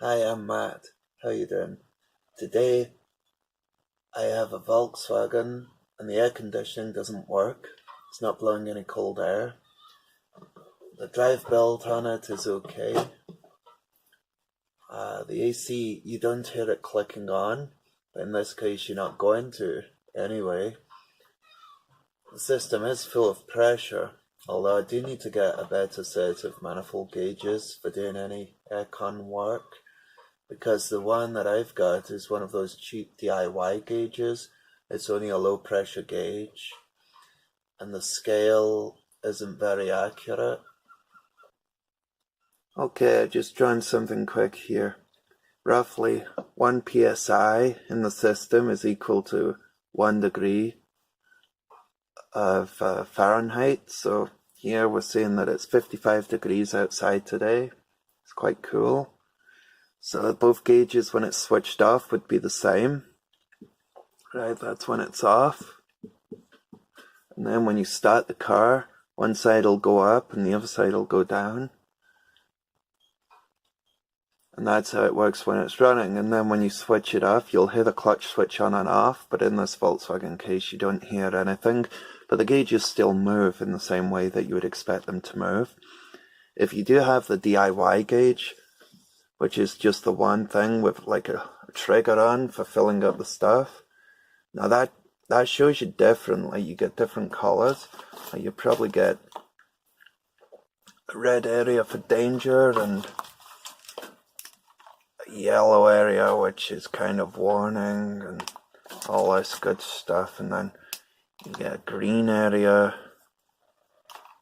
Hi, I'm Matt. How you doing? Today I have a Volkswagen and the air conditioning doesn't work. It's not blowing any cold air. The drive belt on it is okay. The AC, you don't hear it clicking on, but in this case you're not going to anyway. The system is full of pressure, although I do need to get a better set of manifold gauges for doing any aircon work, because the one that I've got is one of those cheap DIY gauges. It's only a low pressure gauge and the scale isn't very accurate. Okay, I just drawn something quick here. Roughly 1 psi in the system is equal to 1 degree of Fahrenheit. So here we're saying that it's 55 degrees outside today. It's quite cool. So both gauges when it's switched off would be the same. Right, that's when it's off. And then when you start the car, one side will go up and the other side will go down. And that's how it works when it's running. And then when you switch it off, you'll hear the clutch switch on and off. But in this Volkswagen case, you don't hear anything. But the gauges still move in the same way that you would expect them to move. If you do have the DIY gauge, which is just the one thing with like a trigger on for filling up the stuff, now that shows you differently. You get different colors. You probably get a red area for danger and yellow area which is kind of warning and all this good stuff, and then you get a green area,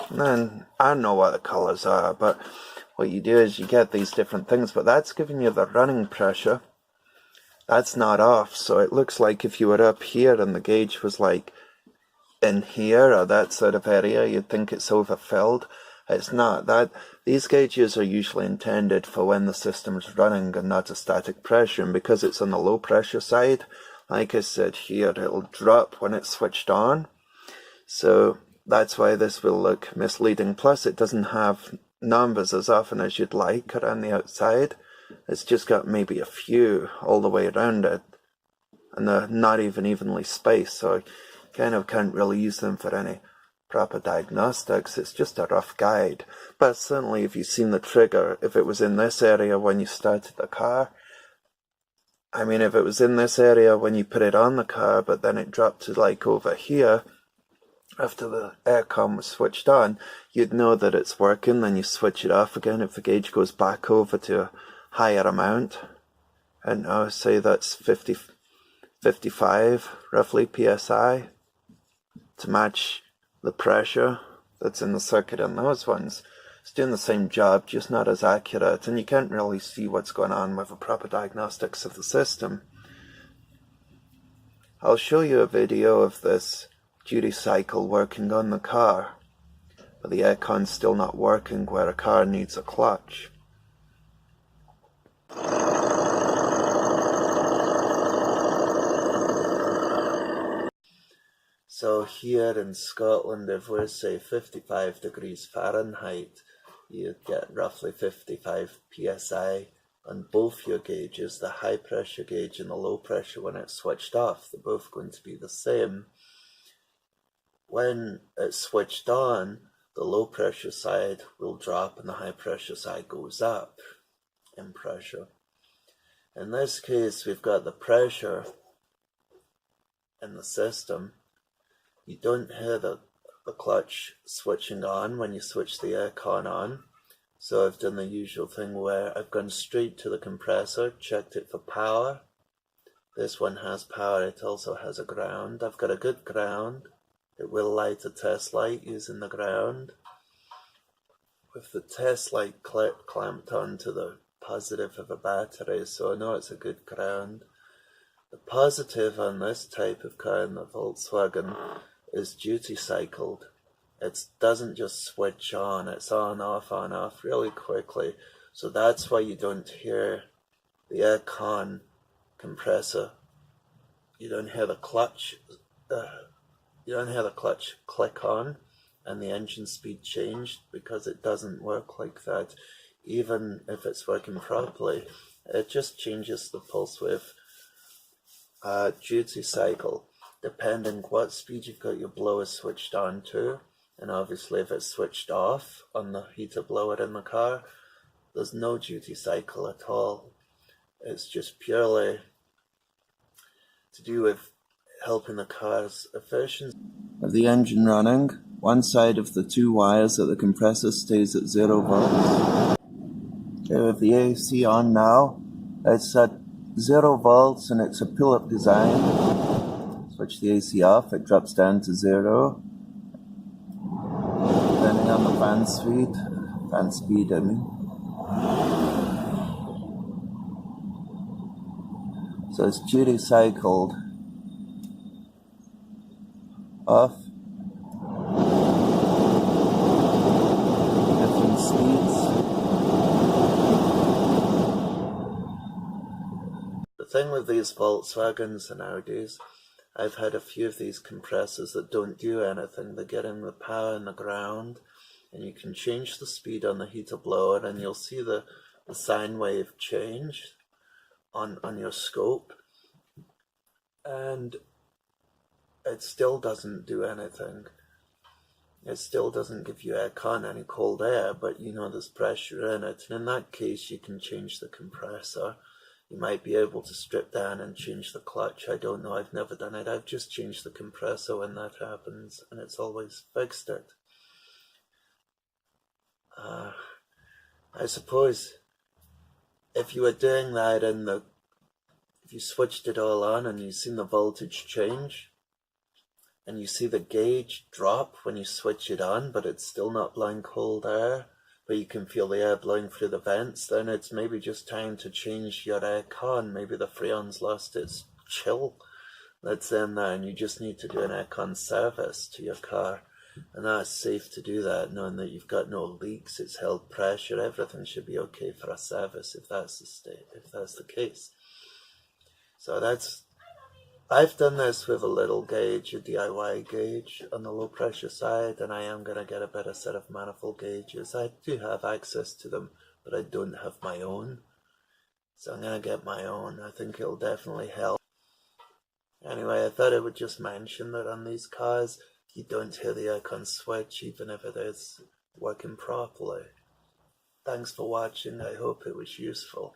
and then I don't know what the colors are, but what you do is you get these different things, but that's giving you the running pressure. That's not off, so it looks like if you were up here and the gauge was like in here or that sort of area, you'd think it's overfilled. It's not. These gauges are usually intended for when the system's running and not a static pressure, and because it's on the low pressure side, like I said here, it'll drop when it's switched on. So that's why this will look misleading. Plus it doesn't have numbers as often as you'd like around the outside. It's just got maybe a few all the way around it, and they're not even evenly spaced, so I kind of can't really use them for any proper diagnostics. It's just a rough guide. But certainly if you've seen the trigger, if it was in this area when you started the car, I mean if it was in this area when you put it on the car but then it dropped to like over here after the aircon was switched on, you'd know that it's working. Then you switch it off again if the gauge goes back over to a higher amount, and I would say that's 55 roughly psi to match the pressure that's in the circuit in those ones. It's doing the same job, just not as accurate, and you can't really see what's going on with a proper diagnostics of the system. I'll show you a video of this duty cycle working on the car, but the aircon's still not working where a car needs a clutch. So here in Scotland, if we say 55 degrees Fahrenheit, you'd get roughly 55 psi on both your gauges, the high pressure gauge and the low pressure when it's switched off. They're both going to be the same. When it's switched on, the low pressure side will drop and the high pressure side goes up in pressure. In this case, we've got the pressure in the system. You don't hear the clutch switching on when you switch the aircon on. So I've done the usual thing where I've gone straight to the compressor, checked it for power. This one has power, it also has a ground. I've got a good ground. It will light a test light using the ground. With the test light clamped onto the positive of a battery, so I know it's a good ground. The positive on this type of car in the Volkswagen is duty cycled. It doesn't just switch on, it's on off really quickly. So that's why you don't hear the aircon compressor. You don't hear the clutch click on and the engine speed changed, because it doesn't work like that. Even if it's working properly, It just changes the pulse width duty cycle, depending what speed you've got your blower switched on to. And obviously if it's switched off on the heater blower in the car, there's no duty cycle at all. It's just purely to do with helping the car's efficiency. With the engine running, one side of the two wires at the compressor stays at 0 volts. Okay, with the AC on now, it's at 0 volts and it's a pull-up design. Switch the AC off, it drops down to 0. Depending on the fan speed, I mean. So it's duty cycled off. Different speeds. The thing with these Volkswagens and Audis, I've had a few of these compressors that don't do anything. They're getting the power in the ground, and you can change the speed on the heater blower and you'll see the sine wave change on your scope, and it still doesn't do anything. It still doesn't give you aircon, any cold air, but you know there's pressure in it. And in that case, you can change the compressor. You might be able to strip down and change the clutch. I don't know, I've never done it. I've just changed the compressor when that happens, and it's always fixed it. I suppose if you were doing that if you switched it all on and you've seen the voltage change, and you see the gauge drop when you switch it on, but it's still not blowing cold air, but you can feel the air blowing through the vents, then it's maybe just time to change your aircon. Maybe the Freon's lost its chill that's in there, and you just need to do an aircon service to your car. And that's safe to do that, knowing that you've got no leaks, it's held pressure, everything should be okay for a service if that's the case. So I've done this with a little gauge, a DIY gauge on the low pressure side, and I am going to get a better set of manifold gauges. I do have access to them, but I don't have my own. So I'm going to get my own. I think it'll definitely help. Anyway, I thought I would just mention that on these cars, you don't hear the aircon switch, even if it is working properly. Thanks for watching. I hope it was useful.